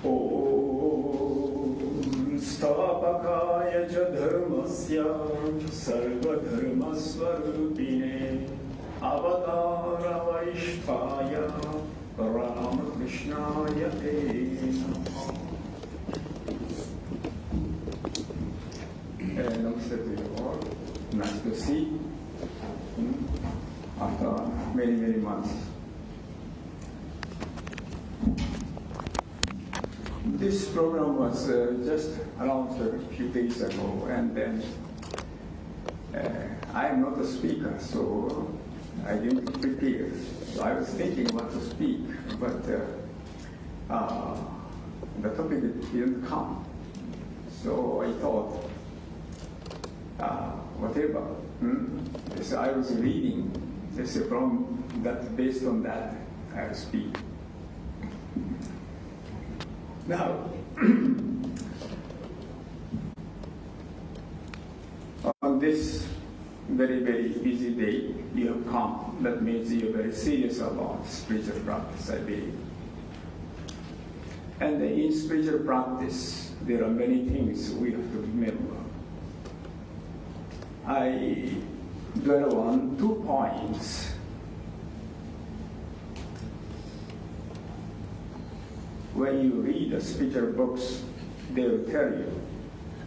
ॐ स्थापकाय च धर्मस्य सर्वधर्मस्वरूपिणे अवतारवैष्ठाय रामकृष्णाय ते नमः. Namaste to you all. Nice to see after many, many months. This program was just announced a few days ago, and then I am not a speaker, so I didn't prepare. So I was thinking what to speak, but the topic didn't come. So I thought, whatever. So I was reading. So from that, based on that, I will speak. Now, on this very, very busy day, you have come. That means you are very serious about spiritual practice, I believe. And in spiritual practice, there are many things we have to remember. I dwell on 2 points. When you read the spiritual books, they will tell you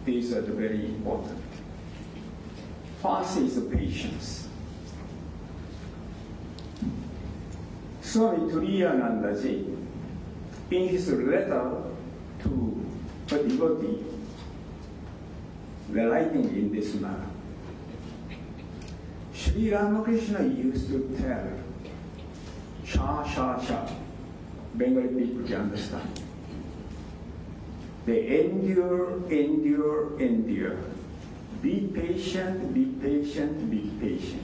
these are very important. First is the patience. Swami Turiyanandaji, in his letter to a devotee, writing in this manner, Sri Ramakrishna used to tell, cha, cha, cha. Bengali people can understand. They endure, endure, endure. Be patient, be patient, be patient.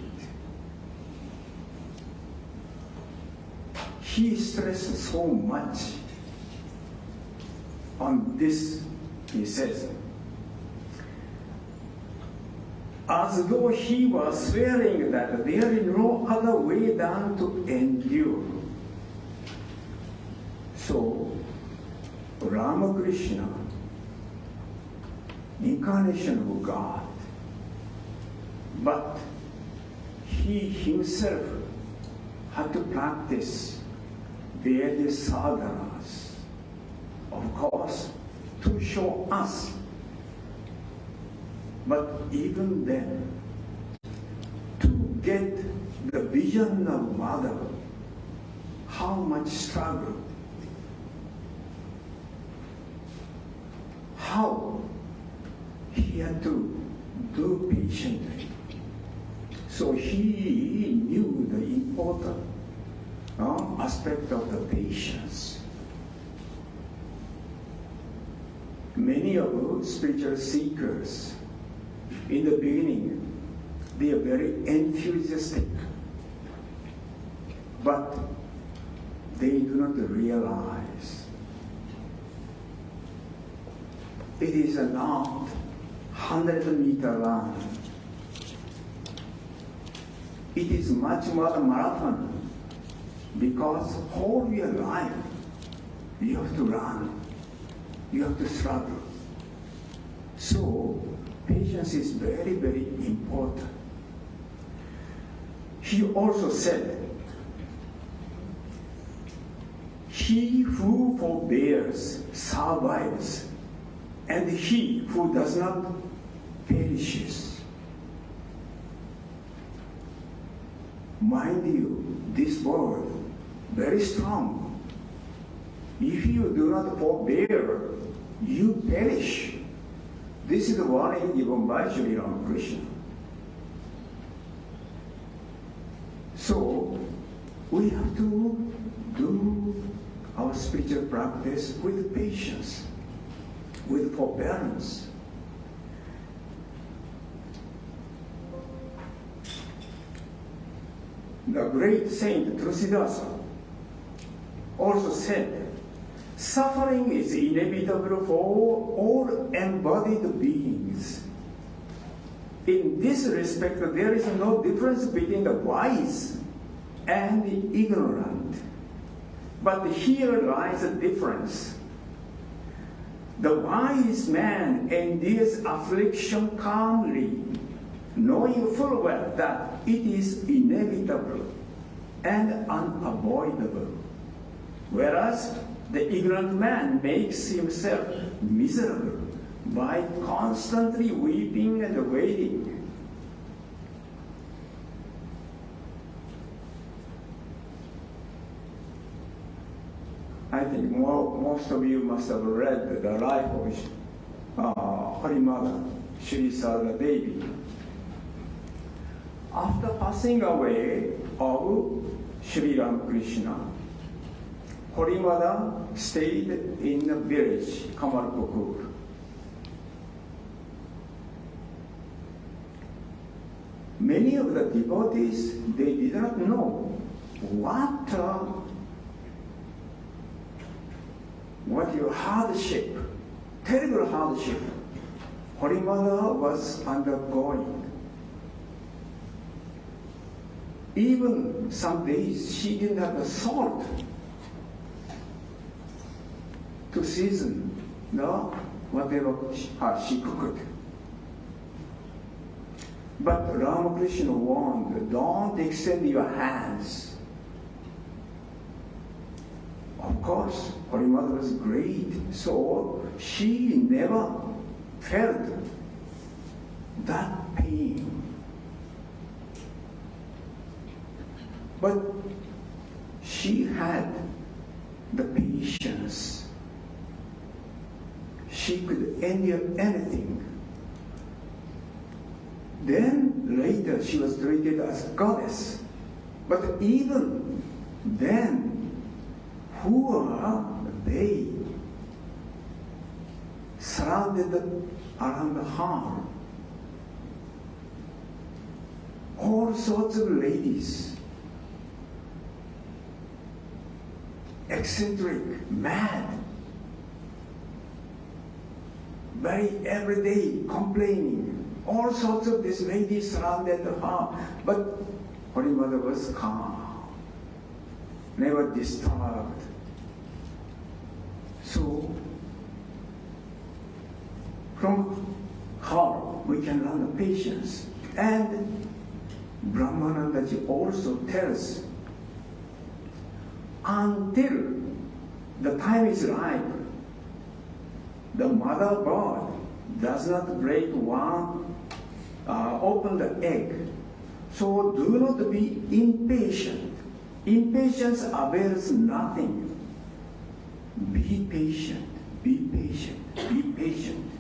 He stressed so much on this, he says, as though he was swearing that there is no other way than to endure. So, Ramakrishna, incarnation of God, but he himself had to practice various sadhanas, of course, to show us. But even then, to get the vision of Mother, how much struggle. How he had to do patiently. So he knew the important aspect of the patience. Many of those spiritual seekers, in the beginning, they are very enthusiastic, but they do not realize it is not 100-meter run. It is much more a marathon, because whole your life you have to run, you have to struggle. So patience is very, very important. He also said, he who forbears survives, and he who does not perishes. Mind you, this word, very strong. If you do not forbear, you perish. This is the warning given by Sri Ramakrishna. So, we have to do our spiritual practice with patience, with forbearance. The great saint Tulsidasa also said, suffering is inevitable for all embodied beings. In this respect, there is no difference between the wise and the ignorant. But here lies a difference. The wise man endures affliction calmly, knowing full well that it is inevitable and unavoidable. Whereas the ignorant man makes himself miserable by constantly weeping and waiting. I think most of you must have read the life of Holy Mother, Sri Sarada Devi. After passing away of Sri Ramakrishna, Holy Mother stayed in the village, Kamalpukur. Many of the devotees, they did not know what your hardship, terrible hardship, Holy Mother was undergoing. Even some days she didn't have the salt to season whatever she cooked. But Ramakrishna warned, don't extend your hands. Of course, Holy Mother was great, so she never felt that pain. But she had the patience. She could endure anything. Then later she was treated as goddess. But even then, who are they? Surrounded around her. All sorts of ladies. Eccentric, mad. Very everyday complaining. All sorts of these ladies surrounded her. But Holy Mother was calm, never disturbed. So, from her we can learn the patience. And Brahmanandaji also tells, until the time is ripe, the mother bird does not break open the egg. So do not be impatient. Impatience avails nothing. Be patient, be patient, be patient.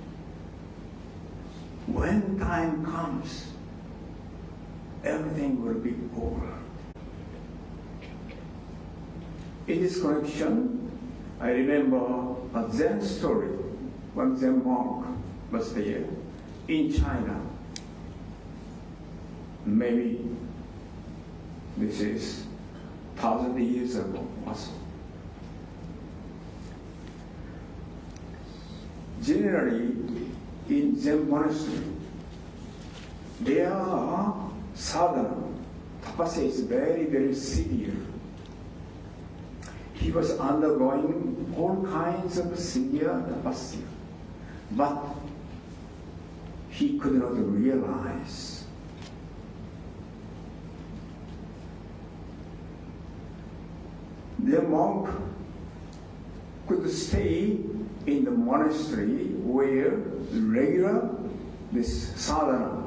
When time comes, everything will be over. In this connection, I remember a Zen story. One Zen monk was there in China. Maybe this is 1,000 years ago also. Generally, in Zen monastery, there are sadhana. Tapasya is very, very severe. He was undergoing all kinds of severe tapasya, but he could not realize. The monk could stay in the monastery where regular this sadhana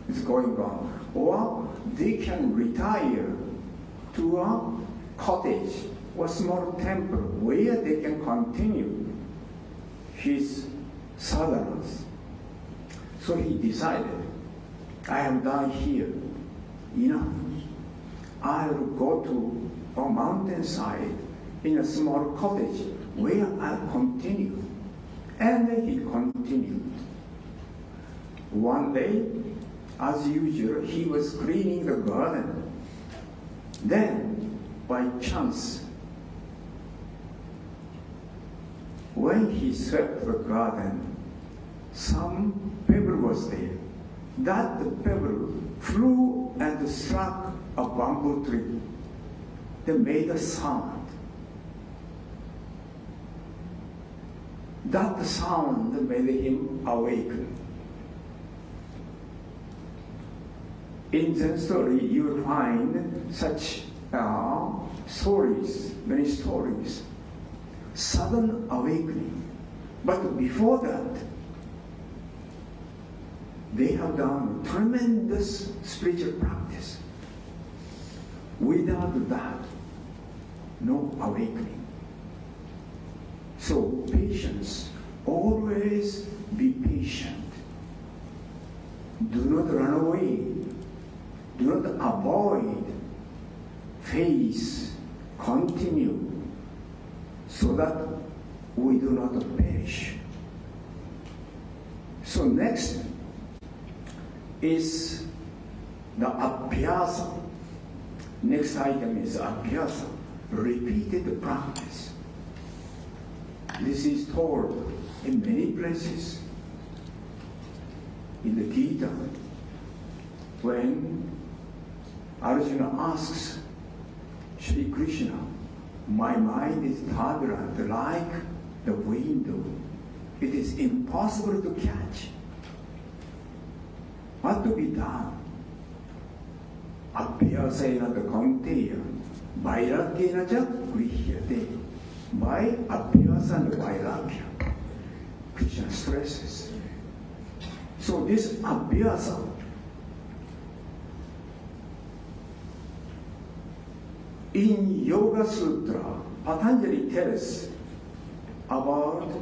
is going on, or they can retire to a cottage or small temple where they can continue his sadhanas. So he decided, I have done here enough. I'll go to a mountainside in a small cottage where I'll continue. And he continued. One day, as usual, he was cleaning the garden. Then, by chance, when he swept the garden, some pebble was there. That pebble flew and struck a bamboo tree. They made a sound. That sound made him awaken. In Zen story, you will find such stories, many stories. Sudden awakening. But before that, they have done tremendous spiritual practice. Without that, no awakening. So patience, always be patient. Do not run away. Do not avoid. Face, continue, so that we do not perish. So next is the abhyasa. Next item is abhyasa, repeated practice. This is told in many places. In the Gita, when Arjuna asks Shri Krishna, my mind is turbulent like the window. It is impossible to catch. What to be done? Abhyasena the kaunteya, vairagyena ja grihyate. By abhyasa and vairagya, Krishna stresses. So this abhyasa, in Yoga Sutra, Patanjali tells about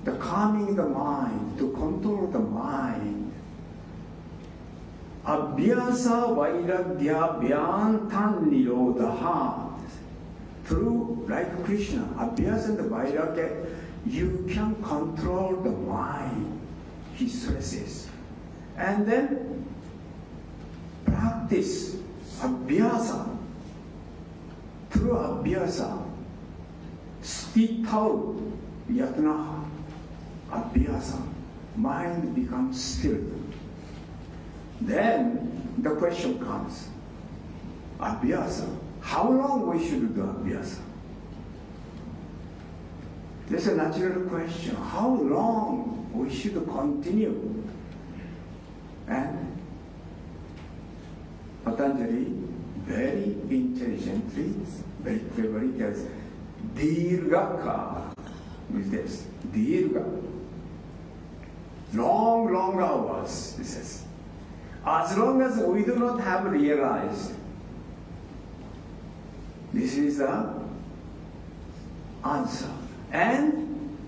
the calming the mind, to control the mind. Abhyasa vairagya vyantan nirodha. Through, like Krishna, abhyasa and vairagya, you can control the mind, he stresses. And then practice abhyasa. Through abhyasa, spit out yatna, abhyasa, mind becomes still. Then the question comes, abhyasa, how long we should do abhyasa? There's a natural question, how long we should continue? And Patanjali very intelligently, very cleverly tells, dirghaka is this, dirgha. Long, long hours, he says. As long as we do not have realized, this is the answer. And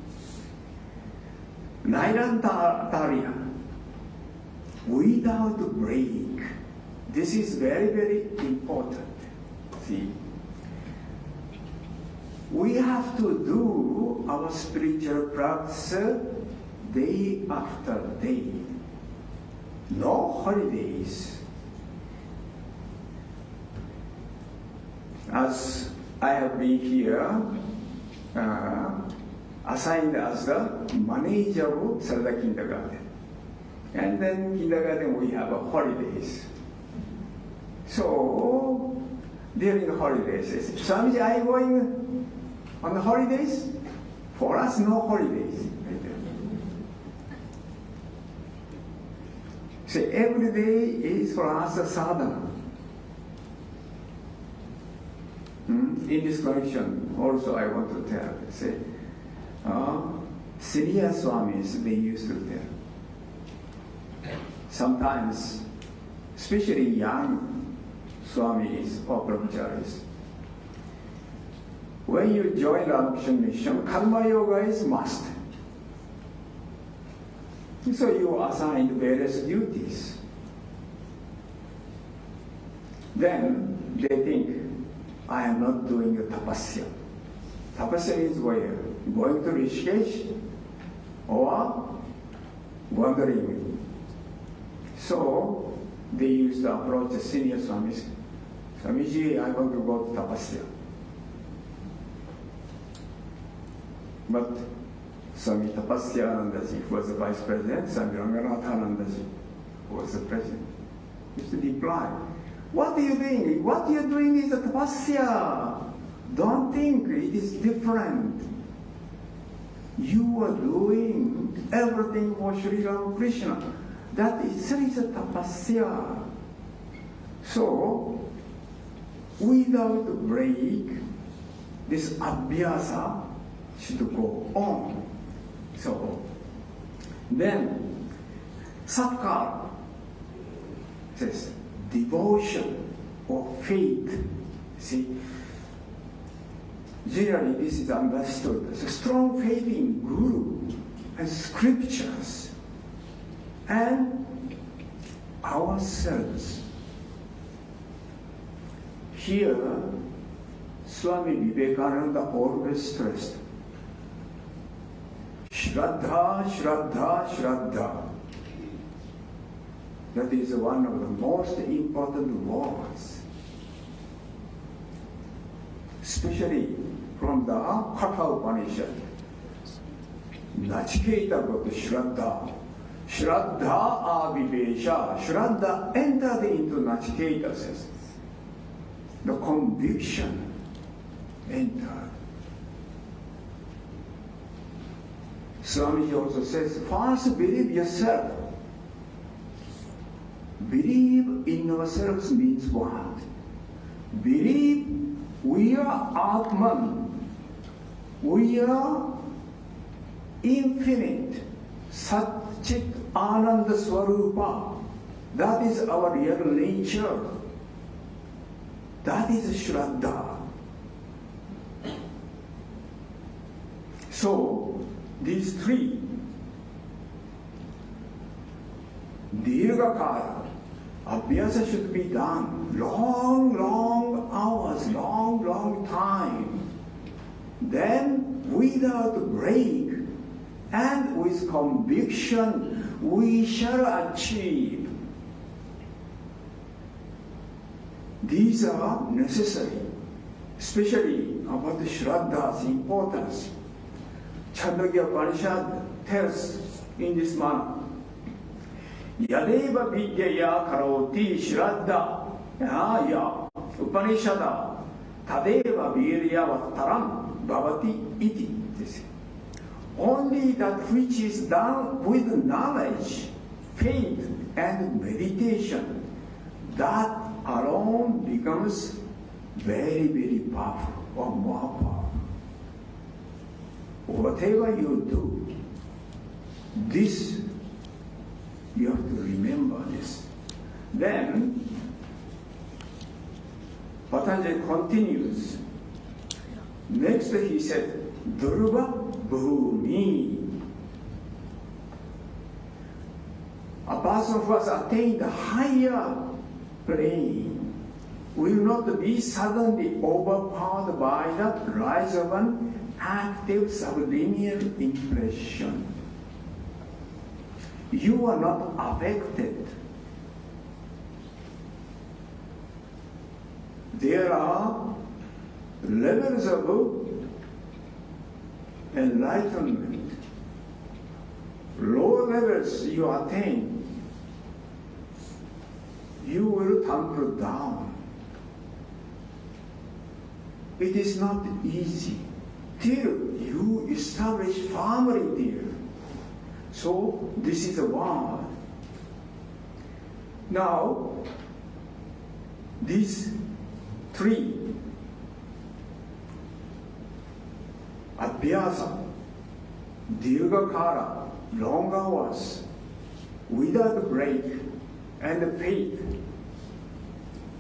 Nairantarya, without break. This is very, very important. See, we have to do our spiritual practice day after day. No holidays. As I have been here, assigned as the manager of Sarada Kindergarten. And then kindergarten we have holidays. So, during the holidays, Swamiji, are you going on the holidays? For us, no holidays. So, every day is for us a sadhana. In this connection, also I want to tell, say, senior Swamis, they used to tell. Sometimes, especially young Swamis or brahmacharis, when you join Ramakrishna Mission, Karma Yoga is must. So you are assigned various duties. Then they think, I am not doing a tapasya. Tapasya is where? Going to Rishikesh or wandering. So they used to approach the senior Swamis. Swamiji, I want to go to tapasya. But Swami Tapasya Anandaji, who was the vice president, Swami Ranganatha Anandaji, who was the president, used to reply, what are you doing? What you're doing is a tapasya. Don't think it is different. you are doing everything for Sri Ramakrishna. That itself is a tapasya. So, without break, this abhyasa should go on. So, then, satkar says devotion or faith. See, generally this is understood as a strong faith in Guru and scriptures and ourselves. Here, Swami Vivekananda always stressed Shraddha, Shraddha, Shraddha. That is one of the most important words, especially from the Katha Upanishad. Nachiketa got Shraddha. Shraddha avivesha. Shraddha entered into Nachiketa, says. The conviction entered. Swamiji also says, first believe yourself. Believe in ourselves means what? Believe we are Atman. We are infinite. Satchit Ananda Swarupa. That is our real nature. That is Shraddha. So, these three, Dirghakara, abhyasa should be done long hours, long time. Then, without break and with conviction, we shall achieve. These are necessary, especially about the Shraddha's importance. Chandogya Upanishad tells in this manner, Yadeva Vidyaya Karoti Shraddha Ya Upanishada Tadeva Virya Taram Bhavati Iti. Only that which is done with knowledge, faith, and meditation, that alone becomes very powerful or more powerful. Whatever you do, this, you have to remember this. Then, Patanjali continues. Next he said, Dhruva Bhumi. A person who has attained a higher plane will not be suddenly overpowered by the rise of an active subliminal impression. You are not affected. There are levels of enlightenment. Lower levels you attain, you will tumble down. It is not easy till you establish firmly there. So this is a word. Now, these three, Abhyasa, Dirghakara, long hours, without break, and faith,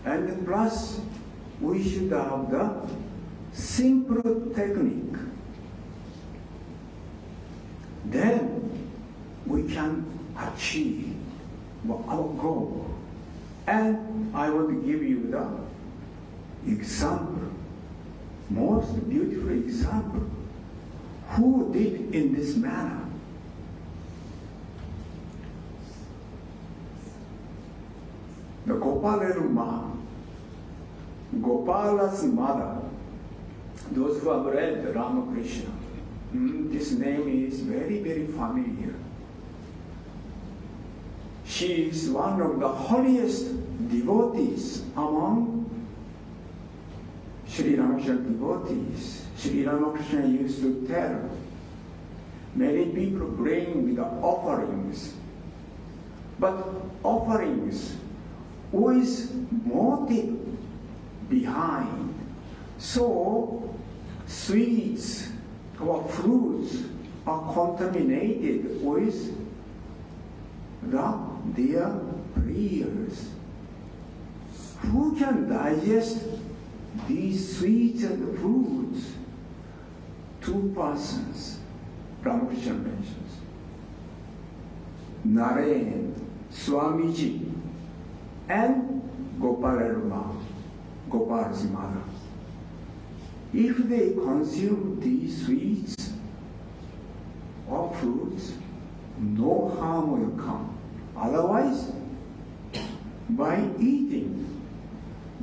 and plus we should have the simple technique. Then we can achieve our goal. And I want to give you the example, most beautiful example. Who did in this manner? The Gopala, Gopala's mother. Those who have read Ramakrishna, this name is very familiar. She is one of the holiest devotees among Sri Ramakrishna devotees. Sri Ramakrishna used to tell, Many people bring the offerings, but offerings with motive behind. So sweets or fruits are contaminated with their prayers. Who can digest these sweets and fruits? Two persons, Ramakrishna mentions. Naren, Swamiji, and Gopal's mother. If they consume these sweets or fruits, no harm will come. Otherwise, by eating,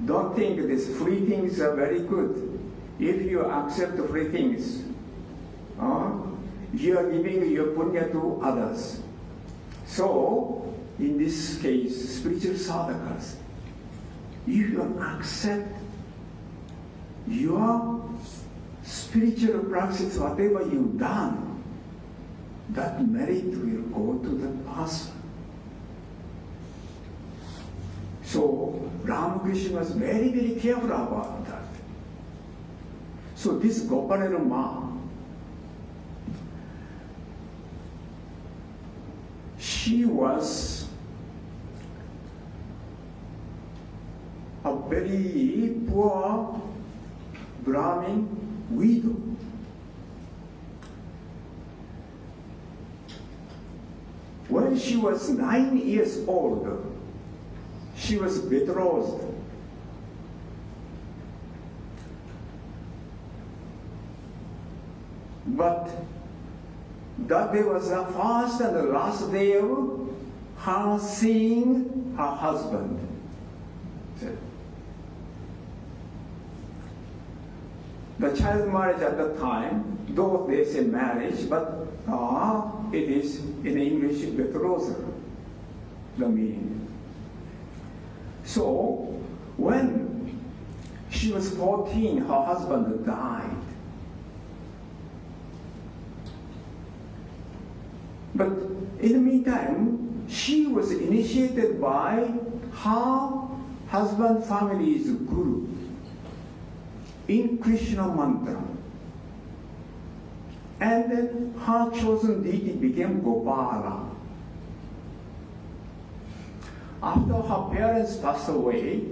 don't think these free things are very good. If you accept free things, you are giving your punya to others. So, in this case, spiritual sadhakas, if you accept your spiritual practice, whatever you've done, that merit will go to the person. So Ramakrishna was very, very careful about that. So this Gopalena Ma, she was a very poor Brahmin widow. When she was 9 years old, she was betrothed. But that day was the first and the last day of her seeing her husband. The child marriage at the time, though they say marriage, but it is in English betrothal, the meaning. So, when she was 14, her husband died. But in the meantime, she was initiated by her husband's family's guru in Krishna mantra. And then her chosen deity became Gopala. After her parents passed away,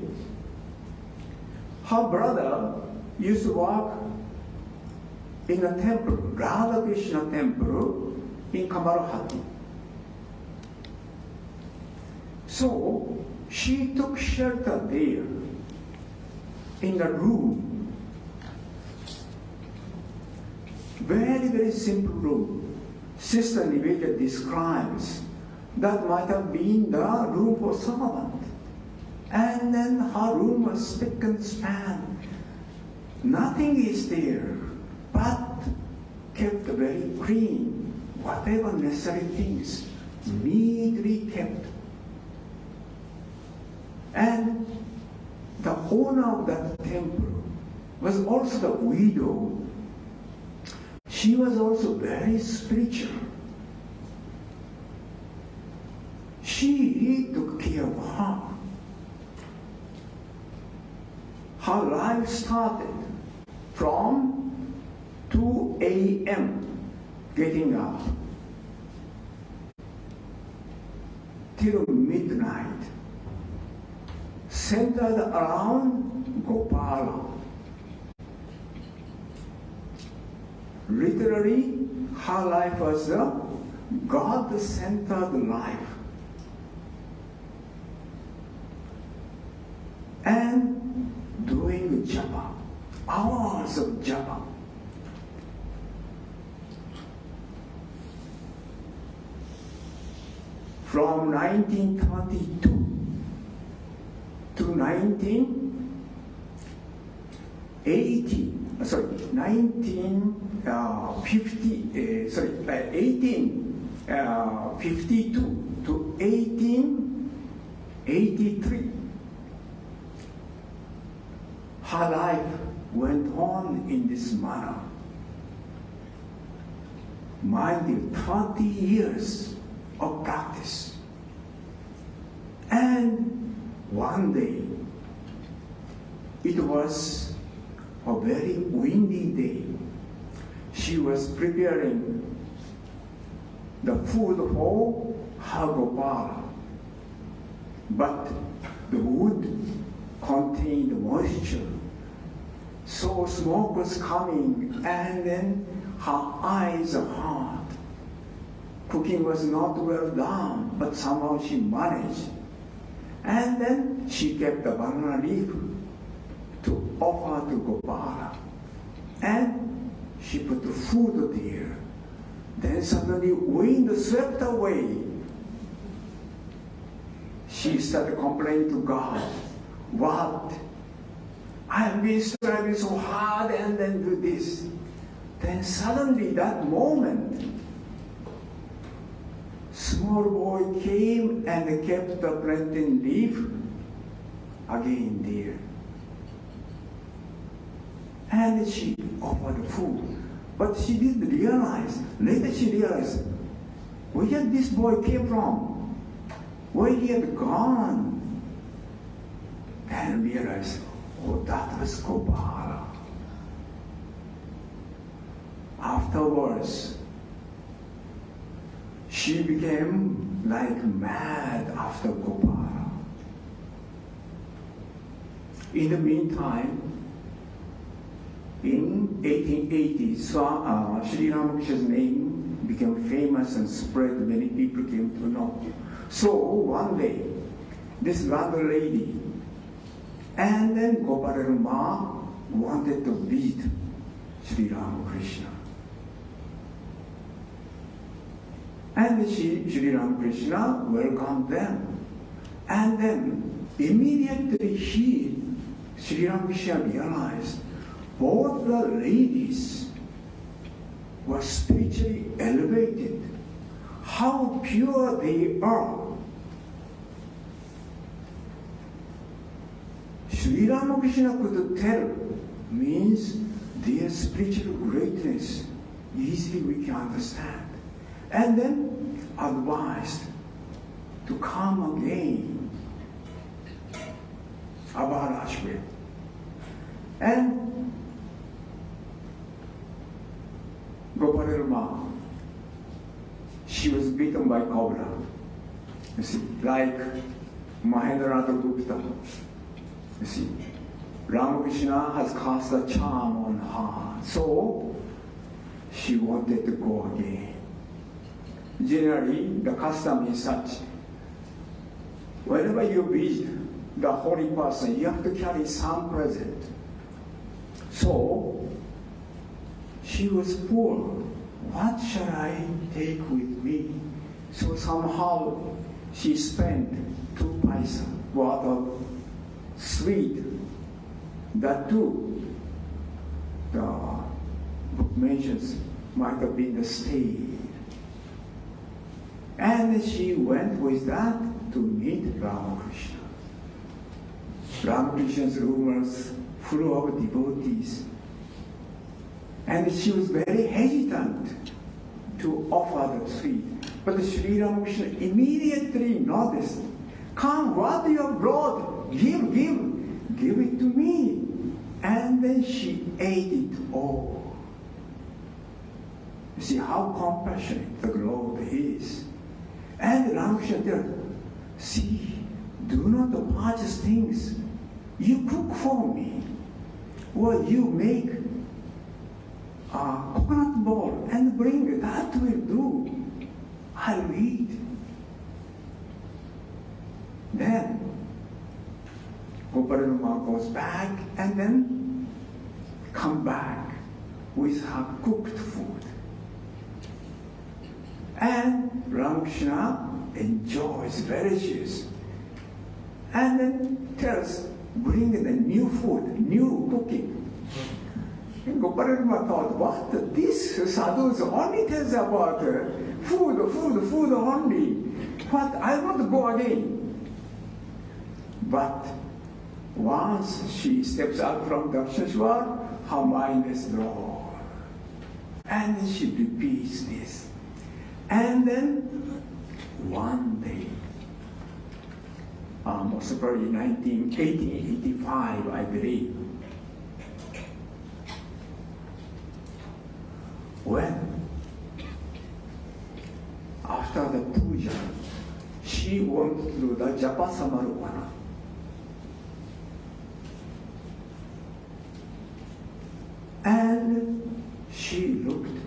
her brother used to work in a temple, Ramakrishna temple in Kamarahati. So she took shelter there in a room. Very, very simple room. Sister Nivedita describes that might have been the room for servant. And then her room was spick and span. Nothing is there, but kept very clean. Whatever necessary things, neatly kept. And the owner of that temple was also the widow. She was also very spiritual. She took care of her. Her life started from 2 a.m. getting up till midnight, centered around Gopala. Literally, her life was a God-centered life. And doing japa, hours of japa. From 1932 to 1852 to 1883. Her life went on in this manner. mind you, 20 years of practice. And one day, it was a very windy day. She was preparing the food for her Gopala, but the wood contained moisture. So smoke was coming, and then her eyes are hard. Cooking was not well done, but somehow she managed. And then she kept the banana leaf to offer to Gopala. And she put the food there. Then suddenly wind swept away. She started complaining to God. What? I have been striving so hard and then do this. Then suddenly that moment, small boy came and kept the plantain leaf again there. And she offered food. But she didn't realize, later she realized, where this boy came from, where he had gone. And realized, oh, that was Gopala. Afterwards, she became like mad after Gopala. In the meantime, in 1880, Sri Ramakrishna's name became famous and spread. Many people came to know. So one day, this landlady and then Gopala Ma wanted to visit Sri Ramakrishna. And Sri Ramakrishna welcomed them. And then immediately Sri Ramakrishna realized both the ladies were spiritually elevated. How pure they are. Sri Ramakrishna could tell, means their spiritual greatness. Easily we can understand. And then advised to come again about Ashwin. And Gopala Ma, she was beaten by cobra. You see, like Mahendranath Gupta. You see, Ramakrishna has cast a charm on her, so she wanted to go again. Generally, the custom is such. Whenever you visit the holy person, you have to carry some present. So, she was poor. What shall I take with me? So somehow she spent 2 paisa worth of sweet. That too, the book mentions, might have been the state. And she went with that to meet Ramakrishna. Ramakrishna's room was full of devotees. And she was very hesitant to offer the sweet. But Sri Ramakrishna immediately noticed, come, what you have brought, give it to me. And then she ate it all. You see how compassionate the Lord is. And Ramakrishna tells, see, do not purchase things. You cook for me. Or you make a coconut ball and bring it. That will do. I'll eat. Then Gopala Ma goes back and then come back with her cooked food. And Ramakrishna enjoys, relishes, and then tells, bring the new food, new cooking. And Gopala Ma thought, what? This sadhus only tells about food only. But I want to go again. But once she steps out from Dakshashwar, her mind is drawn. And she repeats this. And then one day, most probably 1885, I believe, when after the puja, she went to the Japa Samarupana. And she looked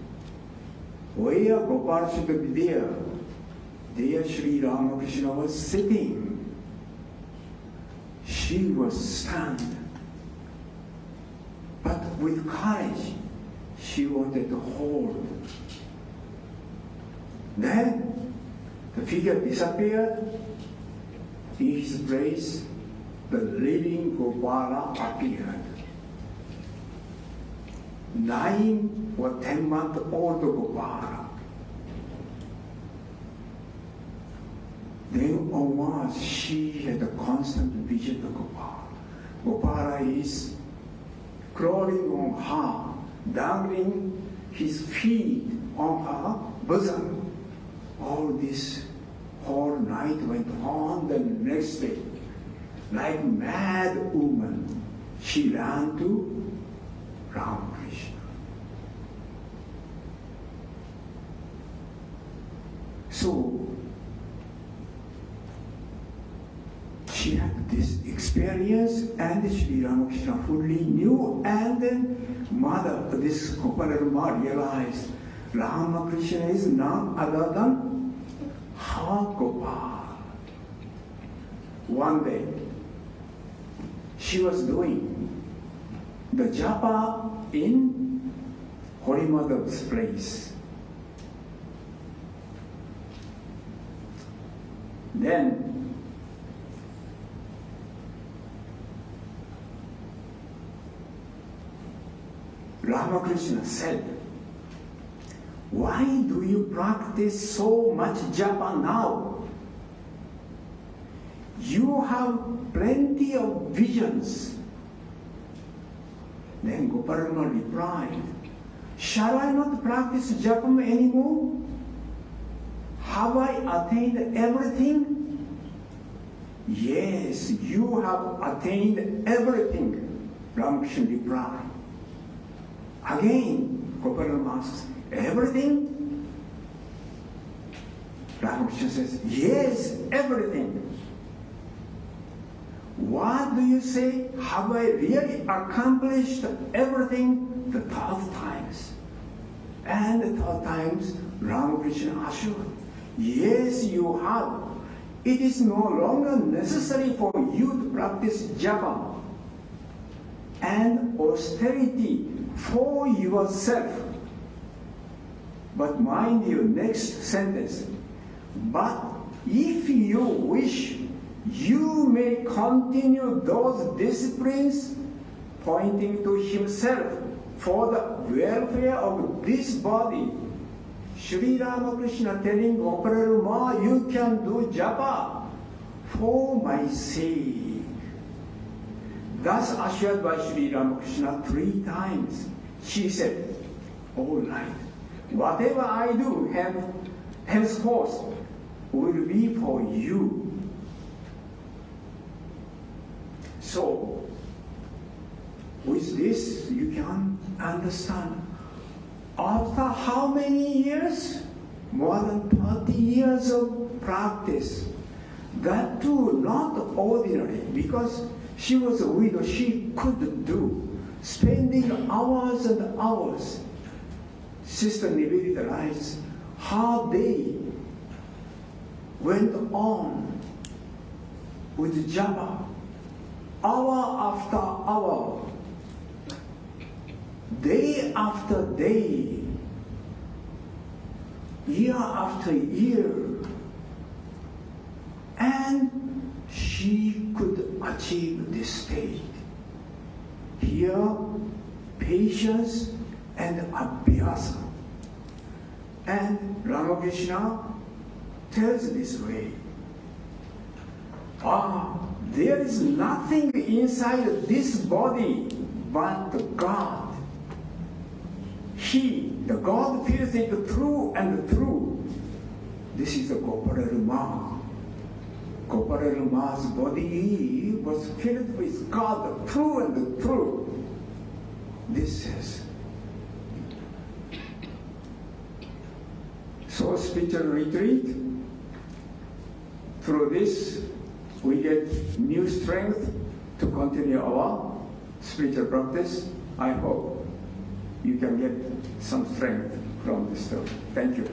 where Gopal should be there. There Sri Ramakrishna was sitting. She was stunned. But with courage, she wanted to hold. Then the figure disappeared. In his place, the living Gopala appeared. 9 or 10-month-old Gopala. Then onwards, she had a constant vision of Gopala. Gopala is crawling on her, dangling his feet on her bosom. All this whole night went on. The next day, like mad woman, she ran to Ramakrishna. So she had this experience, and Sri Ramakrishna fully knew, and then mother, this Gopalarma, realized Ramakrishna is none other than her Gopal. One day, she was doing the japa in Holy Mother's place. Then Ramakrishna said, "Why do you practice so much japa now? You have plenty of visions." Then Goparama replied, "Shall I not practice japa anymore? Have I attained everything?" "Yes, you have attained everything," Ramakrishna replied. Again, Goparama asks, "Everything?" Ramakrishna says, "Yes, everything." "What do you say? Have I really accomplished everything?" The third times. And the third times, Ramakrishna assured, "Yes, you have. It is no longer necessary for you to practice japa and austerity for yourself." But mind you, next sentence, "But if you wish, you may continue those disciplines," pointing to himself, "for the welfare of this body." Sri Ramakrishna telling Goparama, "You can do japa for my sake." Thus assured by Sri Ramakrishna 3 times, she said, "All right, whatever I do henceforth will be for you." So, with this, you can understand. After how many years? More than 30 years of practice. That too, not ordinary, because she was a widow. She could do, spending hours and hours. Sister Nivedita writes, her day went on with japa, hour after hour, day after day, year after year, and she could achieve this state. Here, patience and abhyasa. And Ramakrishna tells this way, there is nothing inside this body but God. the God fills it true and true. This is the corporeal man. Corporeal man's body was filled with God, true and true. This says. So spiritual retreat, through this we get new strength to continue our spiritual practice. I hope you can get some strength from this talk. Thank you.